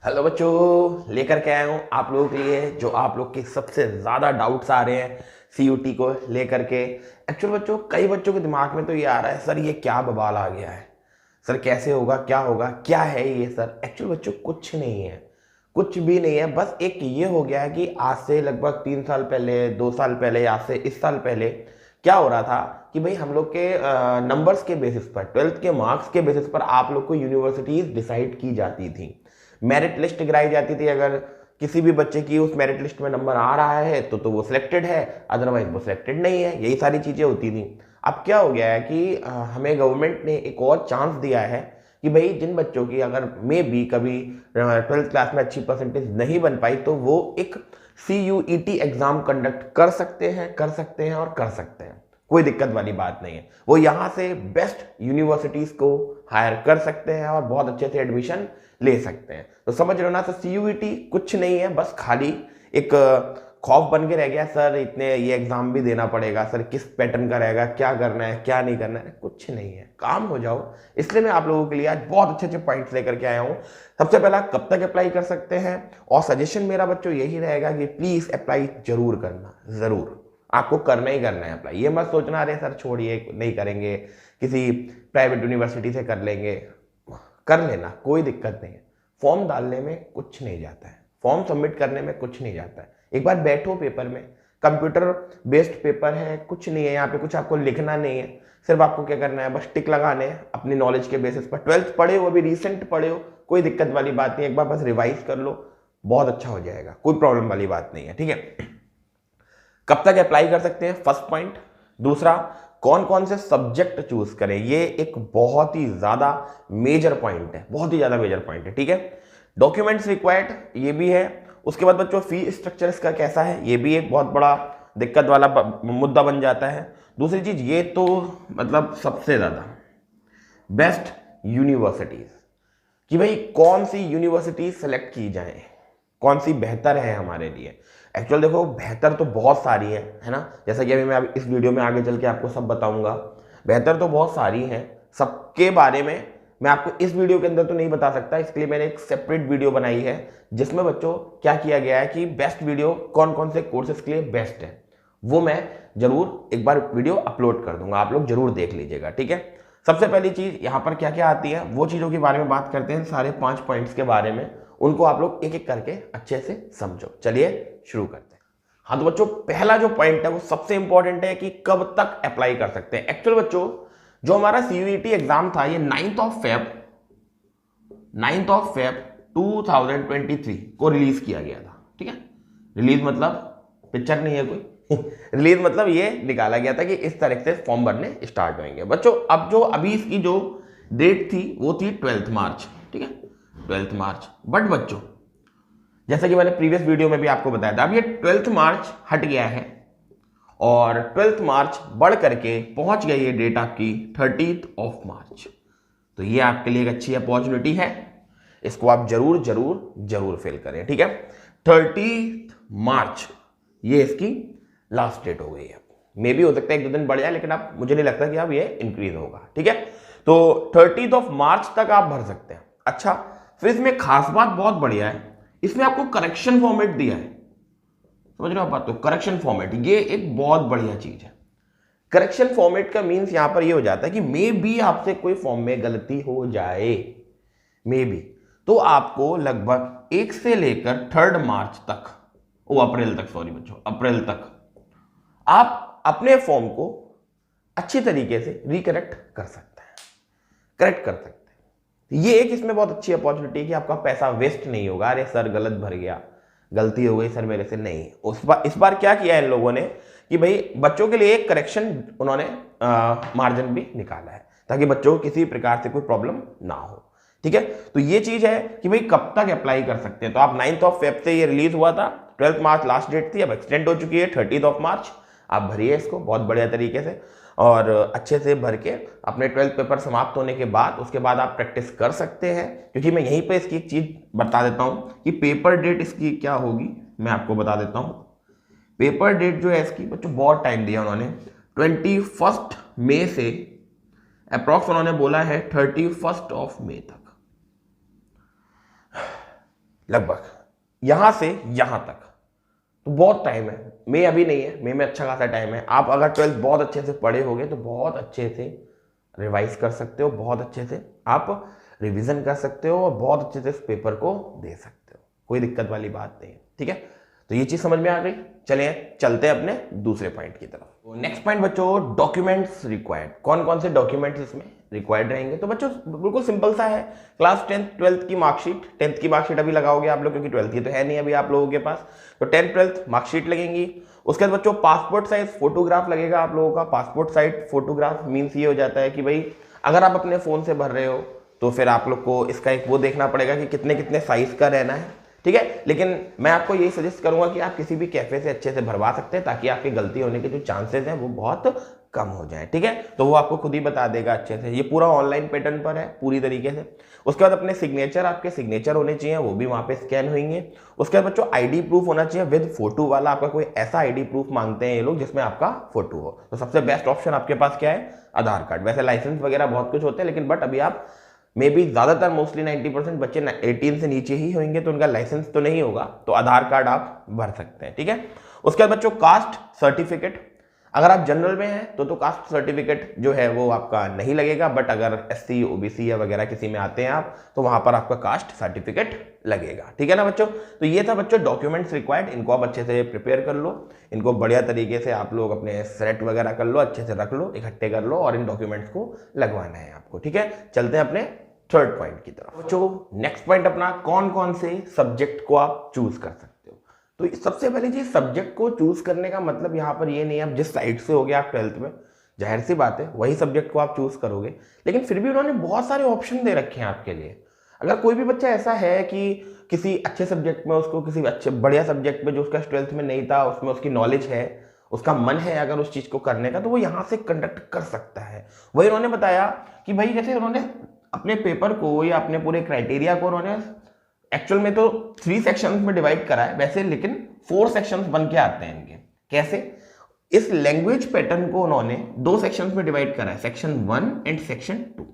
Hello बच्चों, लेकर के आया हूँ आप लोगों के लिए जो आप लोग के सबसे ज़्यादा डाउट्स आ रहे हैं सीयूटी को लेकर के। एक्चुअल बच्चों, कई बच्चों के दिमाग में तो ये आ रहा है, सर ये क्या बवाल आ गया है, सर कैसे होगा, क्या होगा, क्या है ये सर। एक्चुअल बच्चों कुछ नहीं है, कुछ भी नहीं है। बस एक ये हो गया है कि आज से लगभग 3 साल पहले, 2 साल पहले, आज से इस साल पहले क्या हो रहा था कि भाई हम लोग के नंबर्स के बेसिस पर, ट्वेल्थ के मार्क्स के बेसिस पर आप लोग को यूनिवर्सिटीज डिसाइड की जाती थी, मेरिट लिस्ट गिराई जाती थी। अगर किसी भी बच्चे की उस मेरिट लिस्ट में नंबर आ रहा है तो वो सिलेक्टेड है, अदरवाइज वो सिलेक्टेड नहीं है। यही सारी चीज़ें होती थी। अब क्या हो गया है कि हमें गवर्नमेंट ने एक और चांस दिया है कि भाई जिन बच्चों की अगर मे बी कभी 12th क्लास में अच्छी परसेंटेज नहीं बन पाई तो वो एक CUET एग्जाम कंडक्ट कर सकते हैं, कर सकते हैं और कर सकते हैं। कोई दिक्कत वाली बात नहीं है। वो यहाँ से बेस्ट यूनिवर्सिटीज को हायर कर सकते हैं और बहुत अच्छे से एडमिशन ले सकते हैं। तो समझ रहे हो ना, तो CUET कुछ नहीं है, बस खाली एक खौफ बन के रह गया। सर इतने ये एग्जाम भी देना पड़ेगा, सर किस पैटर्न का रहेगा, क्या करना है क्या नहीं करना है, कुछ नहीं है, काम हो जाओ। इसलिए मैं आप लोगों के लिए आज बहुत अच्छे अच्छे पॉइंट्स लेकर के आया हूँ। सबसे पहला, कब तक अप्लाई कर सकते हैं, और सजेशन मेरा बच्चों यही रहेगा कि प्लीज अप्लाई जरूर करना, जरूर आपको करना ही करना है अप्लाई। ये मत सोचना अरे सर छोड़िए नहीं करेंगे, किसी प्राइवेट यूनिवर्सिटी से कर लेंगे। कर लेना, कोई दिक्कत नहीं है। फॉर्म डालने में कुछ नहीं जाता है, फॉर्म सबमिट करने में कुछ नहीं जाता है। एक बार बैठो पेपर में, कंप्यूटर बेस्ड पेपर है, कुछ नहीं है यहाँ पे, कुछ आपको लिखना नहीं है। सिर्फ आपको क्या करना है, बस टिक लगाने हैं अपनी नॉलेज के बेसिस पर। 12th पढ़े हो, अभी रिसेंट पढ़े हो, कोई दिक्कत वाली बात नहीं है। एक बार बस रिवाइज कर लो, बहुत अच्छा हो जाएगा, कोई प्रॉब्लम वाली बात नहीं है। ठीक है, कब तक अप्लाई कर सकते हैं, फर्स्ट पॉइंट। दूसरा, कौन कौन से सब्जेक्ट चूज करें, ये एक बहुत ही ज्यादा मेजर पॉइंट है, बहुत ही ज्यादा मेजर पॉइंट है। ठीक है, डॉक्यूमेंट्स रिक्वायर्ड, ये भी है। उसके बाद बच्चों फी स्ट्रक्चर इसका कैसा है, ये भी एक बहुत बड़ा दिक्कत वाला मुद्दा बन जाता है। दूसरी चीज, ये तो मतलब सबसे ज्यादा बेस्ट यूनिवर्सिटीज, कि भाई कौन सी यूनिवर्सिटी सेलेक्ट की जाए, कौन सी बेहतर है हमारे लिए। एक्चुअल देखो, बेहतर तो बहुत सारी है ना, जैसा कि अभी मैं इस वीडियो में आगे चल के आपको सब बताऊंगा। बेहतर तो बहुत सारी हैं, सबके बारे में मैं आपको इस वीडियो के अंदर तो नहीं बता सकता। इसके लिए मैंने एक सेपरेट वीडियो बनाई है जिसमें बच्चों क्या किया गया है कि बेस्ट वीडियो कौन कौन से कोर्सेज के लिए बेस्ट है, वो मैं जरूर एक बार वीडियो अपलोड कर दूंगा, आप लोग जरूर देख लीजिएगा। ठीक है, सबसे पहली चीज यहां पर क्या क्या आती है वो चीजों के बारे में बात करते हैं, सारे 5 पॉइंट्स के बारे में। उनको आप लोग एक एक करके अच्छे से समझो। चलिए शुरू करते हैं। हाँ तो बच्चों, पहला जो पॉइंट है वो सबसे इंपॉर्टेंट है कि कब तक अप्लाई कर सकते हैं। एक्चुअल बच्चों, जो हमारा CUET एग्जाम था ये 9th ऑफ फेब 2023 को रिलीज किया गया था। ठीक है, रिलीज मतलब पिक्चर नहीं है कोई रिलीज मतलब ये निकाला गया था कि इस तरह से फॉर्म भरने स्टार्ट होंगे बच्चों। अब जो अभी इसकी जो डेट थी वो थी 12th मार्च। ठीक है, 12th मार्च। बट बच्चों, जैसा कि मैंने प्रीवियस वीडियो में भी आपको बताया था, अब ये 12th मार्च हट गया है और 12th मार्च बढ़ करके पहुंच गई ये डेट आपकी 30th ऑफ मार्च। तो ये आपके लिए एक अच्छी अपॉर्चुनिटी है, इसको आप जरूर जरूर जरूर फिल करें। ठीक है, 30th मार्च ये इसकी लास्ट डेट हो गई है। मे भी हो सकता है 1-2 दिन बढ़ जाए, लेकिन आप, मुझे नहीं लगता कि अब ये इंक्रीज होगा। ठीक है, तो 30th ऑफ मार्च तक आप भर सकते हैं। अच्छा, फिर इसमें खास बात बहुत बढ़िया है, इसमें आपको करेक्शन फॉर्मेट दिया है। समझ रहे हो आप बात, तो करेक्शन फॉर्मेट ये एक बहुत बढ़िया चीज है। करेक्शन फॉर्मेट का मीन्स यहां पर ये हो जाता है कि मे बी आपसे कोई फॉर्म में गलती हो जाए, मे बी, तो आपको लगभग 1 से लेकर 3rd मार्च तक, ओ अप्रैल तक, सॉरी बच्चों, अप्रैल तक आप अपने फॉर्म को अच्छी तरीके से रिकरेक्ट कर सकते हैं, करेक्ट कर सकते हैं। ये एक इसमें बहुत अच्छी अपॉर्चुनिटी है कि आपका पैसा वेस्ट नहीं होगा। अरे सर गलत भर गया, गलती हो गई सर मेरे से, नहीं। इस बार क्या किया है इन लोगों ने कि भाई बच्चों के लिए एक करेक्शन उन्होंने मार्जिन भी निकाला है ताकि बच्चों को किसी प्रकार से कोई प्रॉब्लम ना हो। ठीक है, तो ये चीज है कि भाई कब तक अप्लाई कर सकते हैं। तो आप 9th ऑफ फेब से ये रिलीज हुआ था, 12th मार्च लास्ट डेट थी, अब एक्सटेंड हो चुकी है 30th ऑफ मार्च। आप भरिए इसको बहुत बढ़िया तरीके से और अच्छे से भर के अपने 12th पेपर समाप्त होने के बाद उसके बाद आप प्रैक्टिस कर सकते हैं। क्योंकि मैं यहीं पे इसकी एक चीज बता देता हूं कि पेपर डेट इसकी क्या होगी, मैं आपको बता देता हूं। पेपर डेट जो है इसकी बच्चों बहुत टाइम दिया उन्होंने, 21 मई से अप्रॉक्स उन्होंने बोला है 31 ऑफ मई तक। लगभग यहां से यहां तक, तो बहुत टाइम है। मई अभी नहीं है, मई में अच्छा खासा टाइम है। आप अगर 12th बहुत अच्छे से पढ़े होगे तो बहुत अच्छे से रिवाइज कर सकते हो, बहुत अच्छे से आप रिवीजन कर सकते हो और बहुत अच्छे से इस पेपर को दे सकते हो, कोई दिक्कत वाली बात नहीं है। ठीक है, तो ये चीज समझ में आ गई। चलिए चलते हैं अपने दूसरे पॉइंट की तरफ। नेक्स्ट पॉइंट बच्चों, डॉक्यूमेंट्स रिक्वायर्ड। कौन कौन से डॉक्यूमेंट्स इसमें रिक्वायर्ड रहेंगे? तो बच्चों बिल्कुल सिंपल सा है, क्लास 10th 12th की मार्कशीट। 10th की मार्कशीट अभी लगाओगे आप लोग, क्योंकि 12th की तो है नहीं अभी आप लोगों के पास, तो 10th 12th मार्कशीट लगेंगी। उसके बाद बच्चों पासपोर्ट साइज फोटोग्राफ लगेगा आप लोगों का। पासपोर्ट साइज फोटोग्राफ मीन्स ये हो जाता है कि भाई अगर आप अपने फोन से भर रहे हो तो फिर आप लोग को इसका एक वो देखना पड़ेगा कि कितने कितने साइज का रहना है। ठीक है, लेकिन मैं आपको यही सजेस्ट करूंगा कि आप किसी भी कैफे से अच्छे से भरवा सकते हैं, ताकि आपकी गलती होने के जो चांसेस हैं वो बहुत कम हो जाए। ठीक है, तो वो आपको खुद ही बता देगा अच्छे से। ये पूरा ऑनलाइन पैटर्न पर है पूरी तरीके से। उसके बाद अपने सिग्नेचर, आपके सिग्नेचर होने चाहिए, वो भी वहां पे स्कैन होंगे। उसके बाद बच्चों आईडी प्रूफ होना चाहिए विद फोटो वाला। आपका कोई ऐसा आईडी प्रूफ मांगते हैं ये लोग जिसमें आपका फोटो हो, तो सबसे बेस्ट ऑप्शन आपके पास क्या है? आधार कार्ड। वैसे लाइसेंस वगैरह बहुत कुछ होते हैं, लेकिन बट अभी आप मे बी ज्यादातर मोस्टली 90% बच्चे 18 से नीचे ही होंगे, तो उनका लाइसेंस तो नहीं होगा, तो आधार कार्ड आप भर सकते हैं। ठीक है, उसके बाद बच्चों कास्ट सर्टिफिकेट। अगर आप जनरल में हैं तो कास्ट सर्टिफिकेट जो है वो आपका नहीं लगेगा, बट अगर SC OBC या वगैरह किसी में आते हैं आप, तो वहां पर आपका कास्ट सर्टिफिकेट लगेगा। ठीक है ना बच्चों, तो ये था बच्चों डॉक्यूमेंट्स रिक्वायर्ड। इनको आप अच्छे से प्रिपेयर कर लो, इनको बढ़िया तरीके से आप लोग अपने सेलेक्ट वगैरह कर लो, अच्छे से रख लो, इकट्ठे कर लो, और इन डॉक्यूमेंट्स को लगवाना है आपको। ठीक है, चलते हैं अपने थर्ड पॉइंट की तरफ। बच्चों नेक्स्ट पॉइंट अपना, कौन कौन से सब्जेक्ट को आप चूज कर सकते हो। तो सबसे पहले चीज, सब्जेक्ट को चूज करने का मतलब यहाँ पर ये नहीं है आप जिस साइड से हो गया आप 12th में, जाहिर सी बात है वही सब्जेक्ट को आप चूज करोगे, लेकिन फिर भी उन्होंने बहुत सारे ऑप्शन दे रखे हैं आपके लिए। अगर कोई भी बच्चा ऐसा है कि किसी अच्छे सब्जेक्ट में, उसको किसी अच्छे बढ़िया सब्जेक्ट में जो उसका 12th में नहीं था, उसमें उसकी नॉलेज है, उसका मन है अगर उस चीज को करने का, तो वो यहाँ से कंडक्ट कर सकता है। वही उन्होंने बताया कि भाई जैसे उन्होंने अपने पेपर को या अपने पूरे क्राइटेरिया को उन्होंने एक्चुअल में तो 3 सेक्शंस में डिवाइड करा है वैसे, लेकिन 4 सेक्शंस बन के आते हैं इनके। कैसे? इस लैंग्वेज पैटर्न को उन्होंने 2 सेक्शंस में डिवाइड करा है, सेक्शन 1 एंड सेक्शन 2।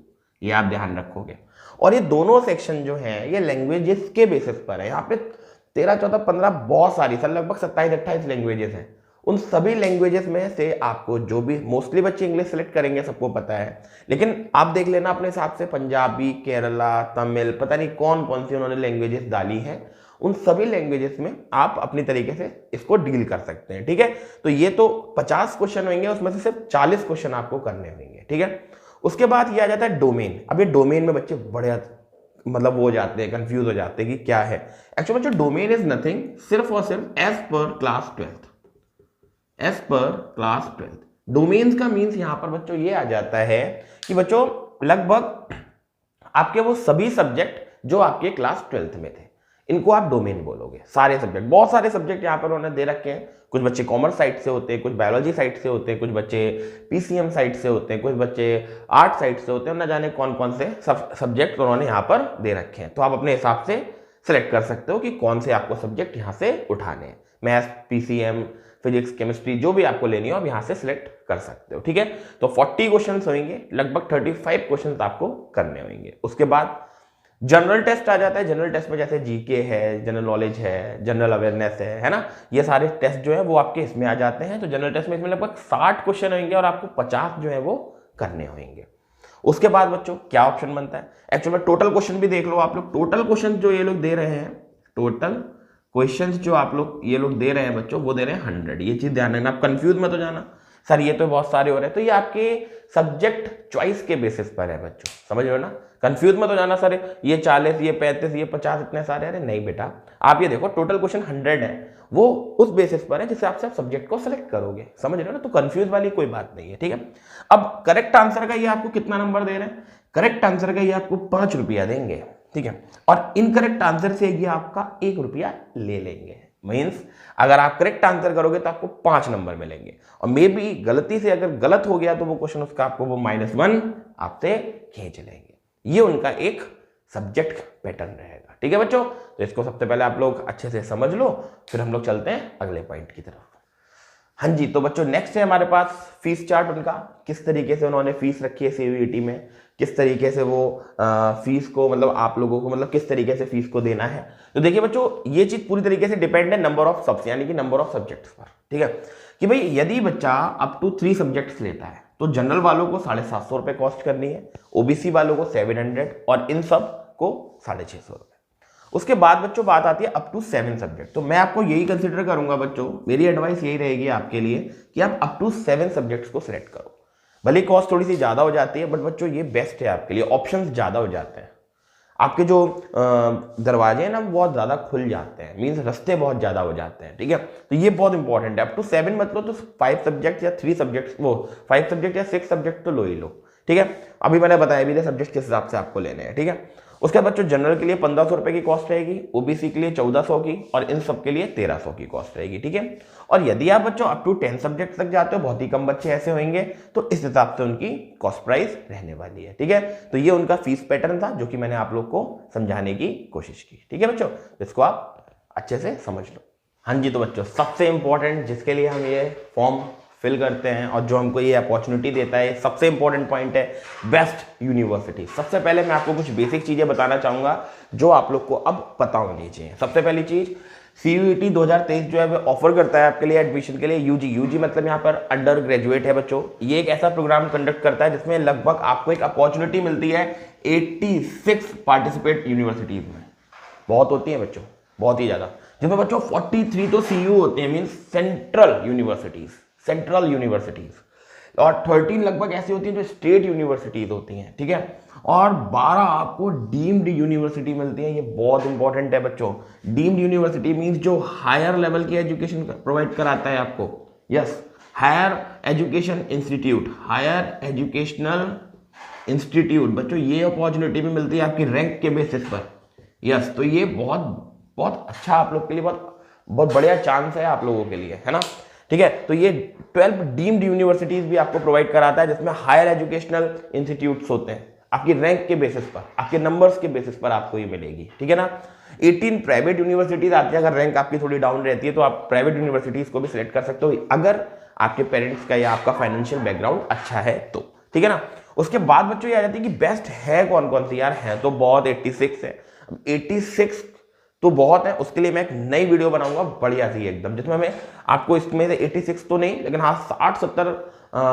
ये आप ध्यान रखोगे, और ये दोनों सेक्शन जो हैं ये लैंग्वेजेस के बेसिस पर है। यहाँ पे 13 14 15 बहुत सारी, सर लगभग 27 28 लैंग्वेजेस हैं। उन सभी लैंग्वेजेस में से आपको जो भी, मोस्टली बच्चे इंग्लिश सेलेक्ट करेंगे सबको पता है, लेकिन आप देख लेना अपने हिसाब से, पंजाबी, केरला, तमिल, पता नहीं कौन कौन सी उन्होंने लैंग्वेजेस डाली हैं, उन सभी लैंग्वेजेस में आप अपनी तरीके से इसको डील कर सकते हैं। ठीक है, तो ये तो 50 क्वेश्चन होंगे, उसमें से सिर्फ 40 क्वेश्चन आपको करने होंगे। ठीक है, उसके बाद ये आ जाता है डोमेन। अब ये डोमेन में बच्चे बड़े मतलब वो हो जाते हैं, कंफ्यूज हो जाते हैं कि क्या है। एक्चुअली बच्चों डोमेन इज नथिंग, सिर्फ और सिर्फ as per class 12th, as per class 12th। Domains का मीन्स यहां पर बच्चों ये आ जाता है कि बच्चों लगभग आपके वो सभी सब्जेक्ट जो आपके क्लास 12th में थे, इनको आप डोमेन बोलोगे। सारे सब्जेक्ट, बहुत सारे सब्जेक्ट यहाँ पर उन्होंने दे रखे हैं। कुछ बच्चे कॉमर्स साइड से होते हैं, कुछ बायोलॉजी साइड से होते हैं, कुछ बच्चे PCM साइड से होते हैं, कुछ बच्चे आर्ट साइड से होते हैं, न जाने कौन कौन से सब्जेक्ट उन्होंने यहाँ पर दे रखे हैं। तो आप अपने हिसाब से सिलेक्ट कर सकते हो कि कौन से आपको सब्जेक्ट यहाँ से उठाने हैं। मैथ्स, PCM, फिजिक्स, केमिस्ट्री, जो भी आपको लेनी हो आप यहाँ से सिलेक्ट कर सकते हो। ठीक है, तो 40 क्वेश्चन होंगे, लगभग 35 क्वेश्चन आपको करने होंगे। उसके बाद जनरल टेस्ट आ जाता है। जनरल टेस्ट में जैसे GK है, जनरल नॉलेज है, जनरल अवेयरनेस है ना, ये सारे टेस्ट जो है वो आपके इसमें आ जाते हैं। तो जनरल टेस्ट में इसमें लगभग 60 क्वेश्चन होंगे और आपको 50 जो है वो करने होंगे। उसके बाद बच्चों क्या ऑप्शन बनता है? एक्चुअली टोटल क्वेश्चन भी देख लो आप लोग। टोटल क्वेश्चन जो ये लोग दे रहे हैं, टोटल क्वेश्चंस जो आप लोग ये लोग दे रहे हैं बच्चों, वो दे रहे हैं 100। ये चीज ध्यान रखना, आप कंफ्यूज मत हो जाना सर ये तो बहुत सारे हो रहे हैं। तो ये आपके सब्जेक्ट चॉइस के बेसिस पर है बच्चों, समझ रहे हो ना? कंफ्यूज मत हो जाना सर ये 40, ये 35, ये 50 इतने सारे। अरे नहीं बेटा, आप ये देखो टोटल क्वेश्चन 100 है, वो उस बेसिस पर है जिस हिसाब से आप सब्जेक्ट को सिलेक्ट करोगे, समझ रहे हो ना? तो कंफ्यूज वाली कोई बात नहीं है। ठीक है, अब करेक्ट आंसर का ये आपको कितना नंबर दे रहे हैं? करेक्ट आंसर का ये आपको 5 रुपया देंगे। ठीक है, और इनकरेक्ट आंसर से ये आपका 1 रुपया ले लेंगे। मीन्स अगर आप करेक्ट आंसर करोगे तो आपको 5 नंबर मिलेंगे, और मे बी गलती से अगर गलत हो गया तो वो क्वेश्चन उसका आपको वो -1 आपसे खींच लेंगे। ये उनका एक सब्जेक्ट पैटर्न रहेगा। ठीक है बच्चों, तो इसको सबसे पहले आप लोग अच्छे से समझ लो, फिर हम लोग चलते हैं अगले पॉइंट की तरफ। हाँ जी, तो बच्चों नेक्स्ट है हमारे पास फीस चार्ट। उनका किस तरीके से उन्होंने फीस रखी है CUET में, किस तरीके से वो फीस को मतलब आप लोगों को मतलब किस तरीके से फीस को देना है। तो देखिए बच्चों, ये चीज पूरी तरीके से डिपेंड है नंबर ऑफ सब्स यानी कि नंबर ऑफ सब्जेक्ट्स पर, ठीक है। कि भाई यदि बच्चा अप टू 3 सब्जेक्ट्स लेता है तो जनरल वालों को 750 रुपये कॉस्ट करनी है, ओबीसी वालों को 700 और इन सब को 650 रुपये। उसके बाद बच्चों बात आती है अप टू 7 सब्जेक्ट। तो मैं आपको यही कंसिडर करूंगा बच्चों, मेरी एडवाइस यही रहेगी आपके लिए कि आप अप टू 7 सब्जेक्ट्स को सिलेक्ट करो। भले कॉस्ट थोड़ी सी ज़्यादा हो जाती है बट बच्चों ये बेस्ट है आपके लिए, ऑप्शंस ज़्यादा हो जाते हैं, आपके जो दरवाजे हैं ना बहुत ज़्यादा खुल जाते हैं, मीन्स रास्ते बहुत ज़्यादा हो जाते हैं, ठीक है। तो ये बहुत इंपॉर्टेंट है। अप टू 7 मतलब तो 5 सब्जेक्ट या 3 सब्जेक्ट, वो 5 सब्जेक्ट या 6 सब्जेक्ट तो लो ही लो, ठीक है। अभी मैंने बताया भी सब्जेक्ट किस हिसाब से आपको लेने हैं, ठीक है। उसके बाद बच्चों जनरल के लिए 1500 रुपये की कॉस्ट रहेगी, ओबीसी के लिए 1400 की और इन सब के लिए 1300 की कॉस्ट रहेगी, ठीक है। और यदि आप बच्चों अप टू 10 सब्जेक्ट तक जाते हो, बहुत ही कम बच्चे ऐसे होंगे, तो इस हिसाब से उनकी कॉस्ट प्राइस रहने वाली है, ठीक है। तो ये उनका फीस पैटर्न था जो कि मैंने आप लोग को समझाने की कोशिश की, ठीक है बच्चों। इसको आप अच्छे से समझ लो। हाँ जी, तो बच्चों सबसे इंपॉर्टेंट जिसके लिए हम ये फॉर्म फिल करते हैं और जो हमको ये अपॉर्चुनिटी देता है, सबसे इंपॉर्टेंट पॉइंट है बेस्ट यूनिवर्सिटी। सबसे पहले मैं आपको कुछ बेसिक चीजें बताना चाहूंगा जो आप लोग को अब पता होनी चाहिए। सबसे पहली चीज, CUET 2023 जो है वो ऑफर करता है आपके लिए एडमिशन के लिए यूजी मतलब यहाँ पर अंडर ग्रेजुएट है बच्चों। ये एक ऐसा प्रोग्राम कंडक्ट करता है जिसमें लगभग आपको एक अपॉर्चुनिटी मिलती है 86 पार्टिसिपेट यूनिवर्सिटीज में। बहुत होती है बच्चों, बहुत ही ज्यादा, जिसमें बच्चों 43 तो CU होते हैं, मीन्स सेंट्रल यूनिवर्सिटीज, और 13 लगभग ऐसी होती हैं जो स्टेट यूनिवर्सिटीज होती हैं, ठीक है। और 12 आपको डीम्ड यूनिवर्सिटी मिलती है। ये बहुत इंपॉर्टेंट है बच्चों। डीम्ड यूनिवर्सिटी मींस जो हायर लेवल की एजुकेशन प्रोवाइड कराता है आपको, यस, हायर एजुकेशनल इंस्टीट्यूट बच्चों। ये अपॉर्चुनिटी भी मिलती है आपकी रैंक के बेसिस पर, यस। तो ये बहुत बहुत अच्छा आप लोग के लिए बहुत बढ़िया चांस है आप लोगों के लिए, है ना, ठीक है। तो ये 12 डीम्ड यूनिवर्सिटीज भी आपको प्रोवाइड कराता है जिसमें हायर एजुकेशनल इंस्टीट्यूट्स होते हैं। आपकी रैंक के बेसिस पर, आपके नंबर्स के बेसिस पर आपको ये मिलेगी, ठीक है ना। 18 प्राइवेट यूनिवर्सिटीज आती है। अगर रैंक आपकी थोड़ी डाउन रहती है तो आप प्राइवेट यूनिवर्सिटीज को भी सिलेक्ट कर सकते हो अगर आपके पेरेंट्स का या आपका फाइनेंशियल बैकग्राउंड अच्छा है तो, ठीक है ना। उसके बाद बच्चों ये आ जाती है कि बेस्ट है कौन कौन सी, यार है तो बहुत, 86 है। 86 तो बहुत है, उसके लिए मैं एक नई वीडियो बनाऊंगा बढ़िया सी एकदम, जिसमें मैं आपको इसमें से 86 तो नहीं लेकिन हाँ 60-70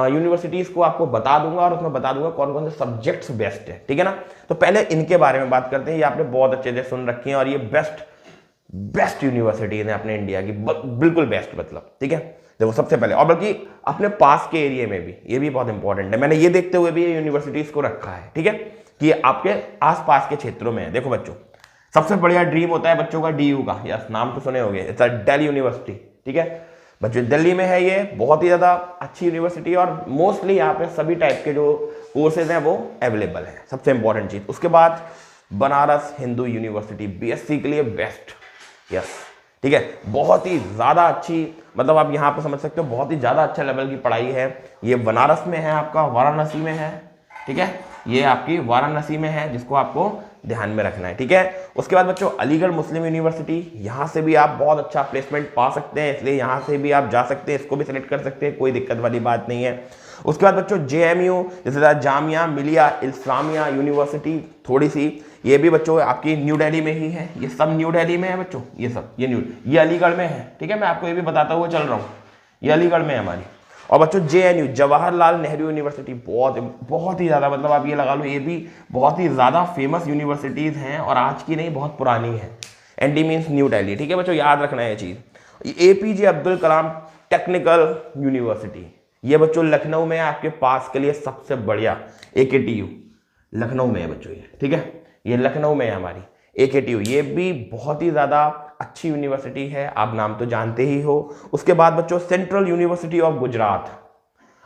यूनिवर्सिटीज को आपको बता दूंगा और उसमें बता दूंगा कौन कौन से सब्जेक्ट्स बेस्ट है, ठीक है ना। तो पहले इनके बारे में बात करते हैं। ये आपने बहुत अच्छे से सुन रखी है और ये बेस्ट यूनिवर्सिटी है अपने इंडिया की, बिल्कुल बेस्ट मतलब, ठीक है। देखो सबसे पहले, और बल्कि अपने पास के एरिया में भी, ये भी बहुत इंपॉर्टेंट है, मैंने ये देखते हुए भी ये यूनिवर्सिटीज को रखा है, ठीक है, कि आपके आसपास के क्षेत्रों में है। देखो बच्चों, सबसे बढ़िया ड्रीम होता है बच्चों का DU का, यस, नाम तो सुने होंगे, दिल्ली यूनिवर्सिटी, ठीक है बच्चों, दिल्ली में है ये, बहुत ही ज्यादा अच्छी यूनिवर्सिटी और मोस्टली यहाँ पे सभी टाइप के जो कोर्सेज हैं वो अवेलेबल हैं, सबसे इंपॉर्टेंट चीज। उसके बाद बनारस हिंदू यूनिवर्सिटी BSc के लिए बेस्ट, यस, ठीक है, बहुत ही ज्यादा अच्छी, मतलब आप यहाँ पे समझ सकते हो बहुत ही ज्यादा अच्छा लेवल की पढ़ाई है। ये बनारस में है, आपका वाराणसी में है, ठीक है, ये आपकी वाराणसी में है, जिसको आपको ध्यान में रखना है, ठीक है। उसके बाद बच्चों अलीगढ़ मुस्लिम यूनिवर्सिटी, यहाँ से भी आप बहुत अच्छा प्लेसमेंट पा सकते हैं, इसलिए यहाँ से भी आप जा सकते हैं, इसको भी सिलेक्ट कर सकते हैं, कोई दिक्कत वाली बात नहीं है। उसके बाद बच्चों JMU, जैसे जामिया मिलिया इस्लामिया यूनिवर्सिटी, थोड़ी सी ये भी बच्चों आपकी न्यू दिल्ली में ही है, ये सब न्यू दिल्ली में है बच्चों, ये सब ये अलीगढ़ में है, ठीक है, मैं आपको ये भी बताता हुआ चल रहा हूँ, ये अलीगढ़ में है हमारी। और बच्चों JNU जवाहरलाल नेहरू यूनिवर्सिटी, बहुत ही ज़्यादा, मतलब आप ये लगा लो, ये भी बहुत ही ज़्यादा फेमस यूनिवर्सिटीज़ हैं और आज की नहीं, बहुत पुरानी है। ND मीन्स न्यू दिल्ली, ठीक है बच्चों, याद रखना है ये चीज़। APJ Abdul Kalam technical university, ये बच्चों लखनऊ में है, आपके पास के लिए सबसे बढ़िया। AKTU लखनऊ में है बच्चों ये, ठीक है, ये लखनऊ में है हमारी AKTU, ये भी बहुत ही ज़्यादा अच्छी यूनिवर्सिटी है, आप नाम तो जानते ही हो। उसके बाद बच्चों सेंट्रल यूनिवर्सिटी ऑफ गुजरात,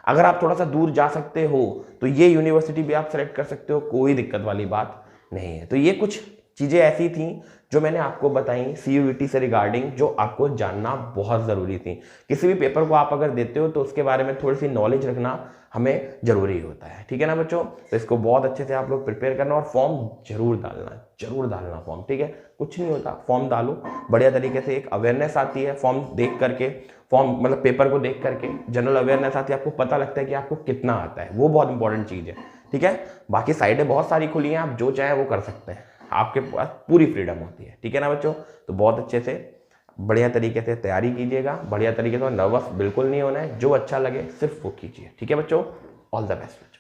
अगर आप थोड़ा सा दूर जा सकते हो तो ये यूनिवर्सिटी भी आप सेलेक्ट कर सकते हो, कोई दिक्कत वाली बात नहीं है। तो ये कुछ चीज़ें ऐसी थी जो मैंने आपको बताई CUET से रिगार्डिंग, जो आपको जानना बहुत ज़रूरी थी। किसी भी पेपर को आप अगर देते हो तो उसके बारे में थोड़ी सी नॉलेज रखना हमें ज़रूरी होता है, ठीक है ना बच्चों। तो इसको बहुत अच्छे से आप लोग प्रिपेयर करना और फॉर्म जरूर डालना फॉर्म, ठीक है, कुछ नहीं होता, फॉर्म डालो बढ़िया तरीके से, एक अवेयरनेस आती है फॉर्म देख करके, फॉर्म मतलब पेपर को देख करके जनरल अवेयरनेस आती है, आपको पता लगता है कि आपको कितना आता है, वो बहुत इंपॉर्टेंट चीज़ है, ठीक है। बाकी साइडें बहुत सारी खुली हैं, आप जो चाहें वो कर सकते हैं, आपके पास पूरी फ्रीडम होती है, ठीक है ना बच्चों। तो बहुत अच्छे से बढ़िया तरीके से तैयारी कीजिएगा, बढ़िया तरीके से, नर्वस बिल्कुल नहीं होना है, जो अच्छा लगे सिर्फ वो कीजिए, ठीक है बच्चों। ऑल द बेस्ट बच्चों।